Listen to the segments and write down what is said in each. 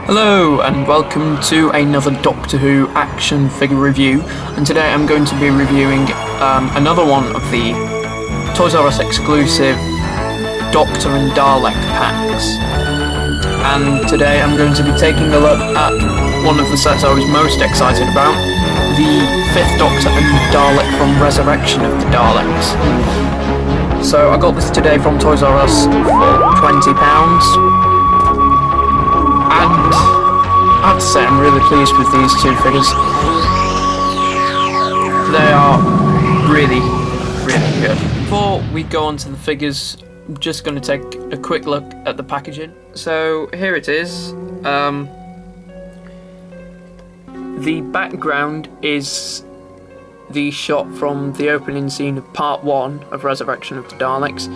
Hello and welcome to another Doctor Who action figure review, and today I'm going to be reviewing another one of the Toys R Us exclusive Doctor and Dalek packs. And today I'm going to be taking a look at one of the sets I was most excited about, the Fifth Doctor and Dalek from Resurrection of the Daleks. So I got this today from Toys R Us for £20. And I have to say I'm really pleased with these two figures. They are really, really good. Before we go on to the figures, I'm just going to take a quick look at the packaging. So here it is. The background is the shot from the opening scene of Part 1 of Resurrection of the Daleks.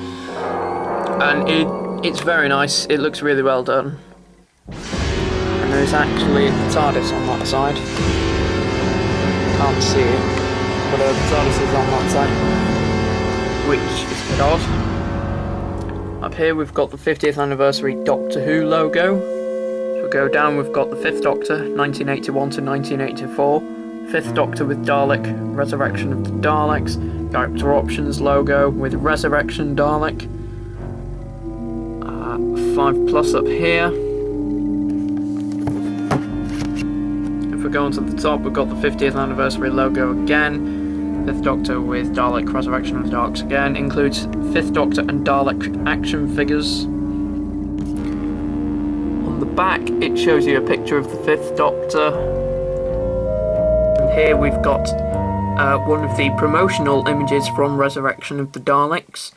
And it's very nice, it looks really well done. And there's actually the TARDIS on that side. Can't see it, but the TARDIS is on that side, which is a bit odd. Up here we've got the 50th anniversary Doctor Who logo. So we go down, we've got the 5th Doctor, 1981 to 1984. 5th Doctor with Dalek, Resurrection of the Daleks. Character Options logo with Resurrection Dalek. 5+ up here. If we go onto the top, we've got the 50th anniversary logo again. 5th Doctor with Dalek, Resurrection of the Daleks again. Includes 5th Doctor and Dalek action figures. On the back, it shows you a picture of the 5th Doctor. And here we've got one of the promotional images from Resurrection of the Daleks.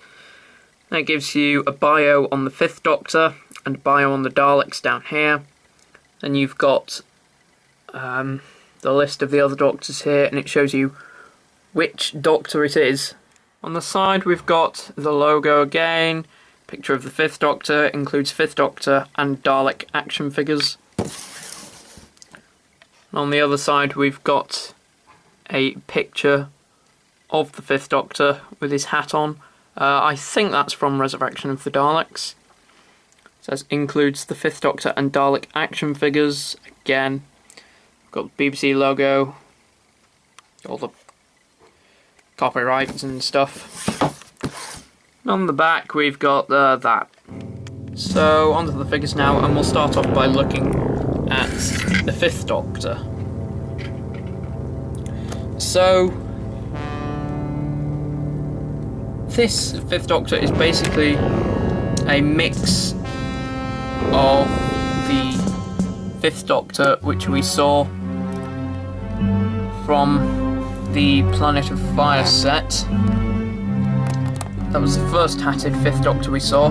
That gives you a bio on the 5th Doctor and a bio on the Daleks down here. Then you've got the list of the other Doctors here, and it shows you which Doctor it is. On the side we've got the logo again, picture of the 5th Doctor, includes 5th Doctor and Dalek action figures. And on the other side we've got a picture of the 5th Doctor with his hat on. I think that's from Resurrection of the Daleks. It says includes the 5th Doctor and Dalek action figures. Again, got the BBC logo, all the copyrights and stuff. And on the back we've got that. So onto the figures now, and we'll start off by looking at the 5th Doctor. So this 5th Doctor is basically a mix of the 5th Doctor which we saw from the Planet of Fire set. That was the first hatted 5th Doctor we saw.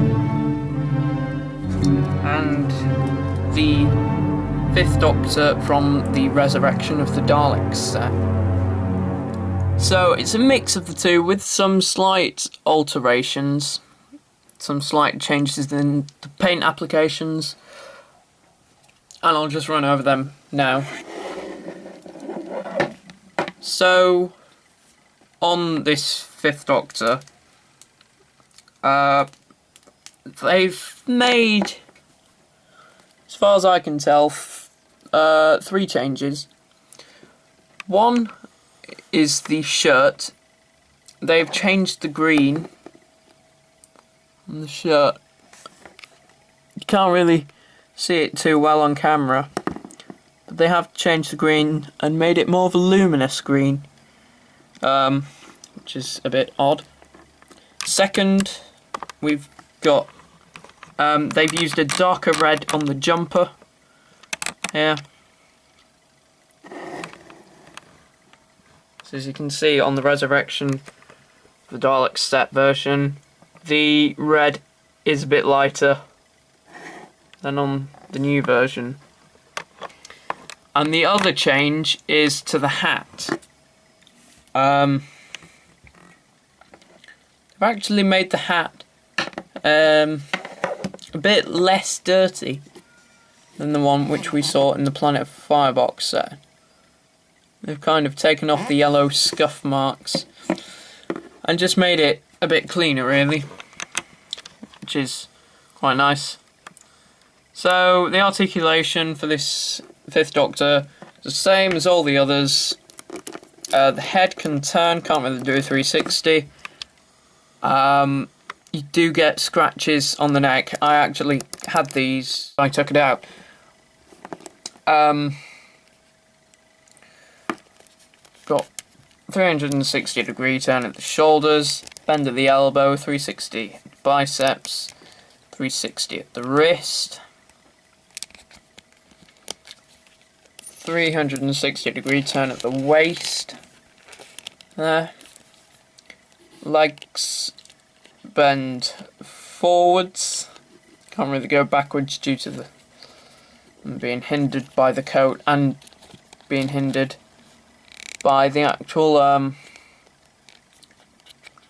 And the 5th Doctor from the Resurrection of the Daleks set. So it's a mix of the two with some slight alterations, some slight changes in the paint applications, and I'll just run over them now. So on this 5th Doctor, they've made, as far as I can tell, 3 changes. One is the shirt. They've changed the green on the shirt. You can't really see it too well on camera, but they have changed the green and made it more of a luminous green, which is a bit odd. Second, we've got they've used a darker red on the jumper here. So as you can see on the Resurrection, the Dalek set version, the red is a bit lighter than on the new version. And the other change is to the hat. I've actually made the hat a bit less dirty than the one which we saw in the Planet of Firebox set. They've kind of taken off the yellow scuff marks and just made it a bit cleaner, really, which is quite nice. So the articulation for this Fifth Doctor is the same as all the others. The head can turn, can't really do a 360. You do get scratches on the neck. I actually had these, I took it out. Got 360 degree turn at the shoulders, bend at the elbow, 360 at the biceps, 360 at the wrist, 360 degree turn at the waist, there. Legs bend forwards, can't really go backwards due to the being hindered by the coat and being hindered by the actual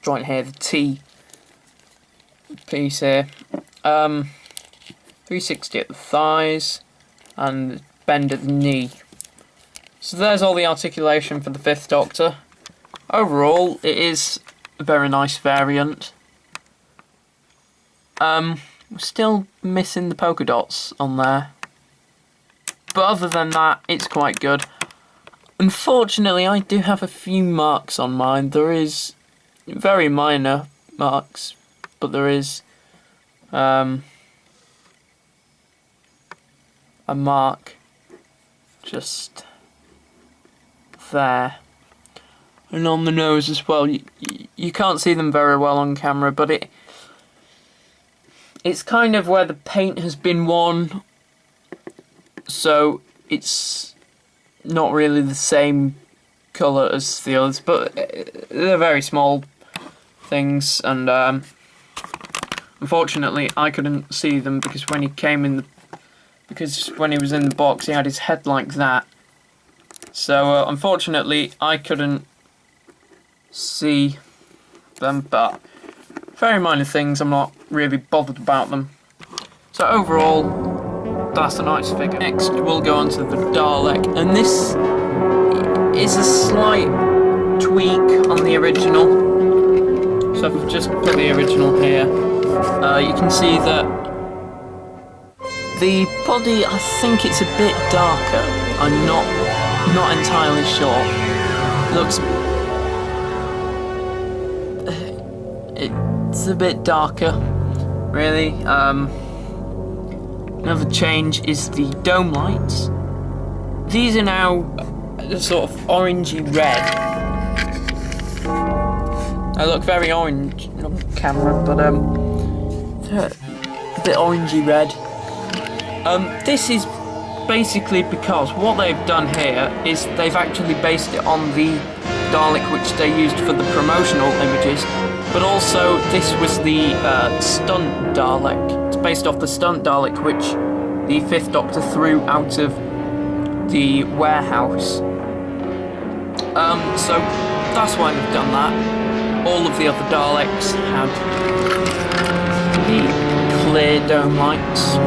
joint here, the T piece here. 360 at the thighs and bend at the knee. So there's all the articulation for the Fifth Doctor. Overall, it is a very nice variant. We're still missing the polka dots on there, but other than that, it's quite good. Unfortunately, I do have a few marks on mine. There is very minor marks, but there is a mark just there, and on the nose as well. You can't see them very well on camera, but it's kind of where the paint has been worn, so it's not really the same colour as the others, but they're very small things, and unfortunately I couldn't see them because when he came in when he was in the box he had his head like that, so unfortunately I couldn't see them, but very minor things, I'm not really bothered about them. So overall, that's a nice figure. Next we'll go on to the Dalek, and this is a slight tweak on the original. So if I've just put the original here, you can see that the body, I think it's a bit darker. I'm not entirely sure. It's a bit darker, really. Another change is the dome lights. These are now sort of orangey red. They look very orange on camera, but they're a bit orangey red. This is basically because what they've done here is they've actually based it on the Dalek which they used for the promotional images, but also this was the stunt Dalek. It's based off the stunt Dalek which the Fifth Doctor threw out of the warehouse. So that's why they've done that. All of the other Daleks had the clear dome lights,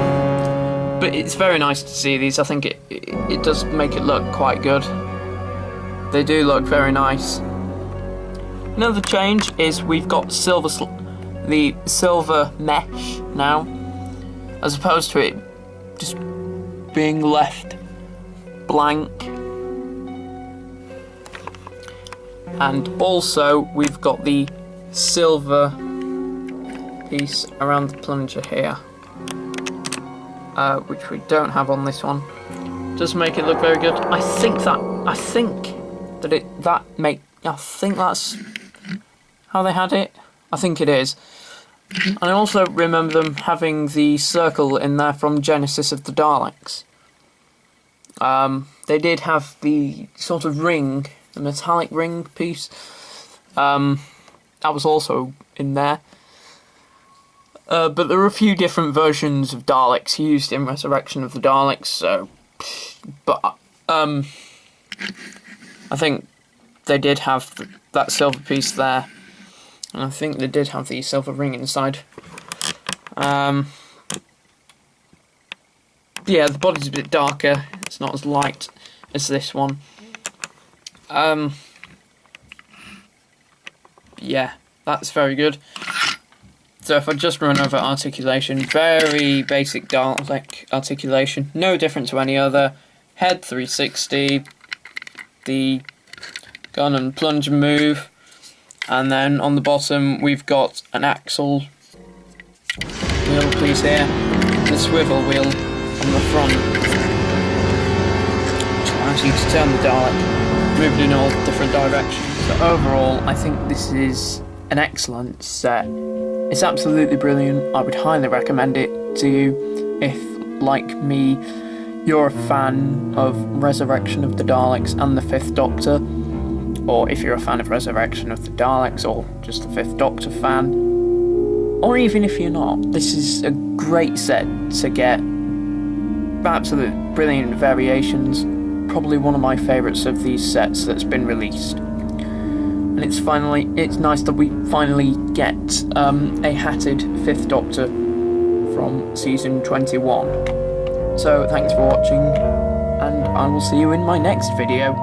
but it's very nice to see these. I think it does make it look quite good. They do look very nice. Another change is we've got the silver mesh now, as opposed to it just being left blank. And also we've got the silver piece around the plunger here, which we don't have on this one. Does make it look very good. I think that's how they had it. I think it is. And I also remember them having the circle in there from Genesis of the Daleks. They did have the sort of ring, the metallic ring piece. That was also in there. But there are a few different versions of Daleks used in Resurrection of the Daleks, so... But, I think they did have that silver piece there. And I think they did have the silver ring inside. Yeah, the body's a bit darker. It's not as light as this one. Yeah, that's very good. So if I just run over articulation, very basic Dalek articulation, no different to any other. Head 360, the gun and plunge and move, and then on the bottom we've got an axle wheel piece here, the swivel wheel on the front, which allows you to turn the Dalek, move it in all different directions. So overall, I think this is an excellent set. It's absolutely brilliant. I would highly recommend it to you if, like me, you're a fan of Resurrection of the Daleks and the Fifth Doctor, or if you're a fan of Resurrection of the Daleks or just a Fifth Doctor fan, or even if you're not, this is a great set to get. Absolute brilliant variations, probably one of my favourites of these sets that's been released. And it's nice that we finally get a hatted Fifth Doctor from season 21. So thanks for watching, and I will see you in my next video.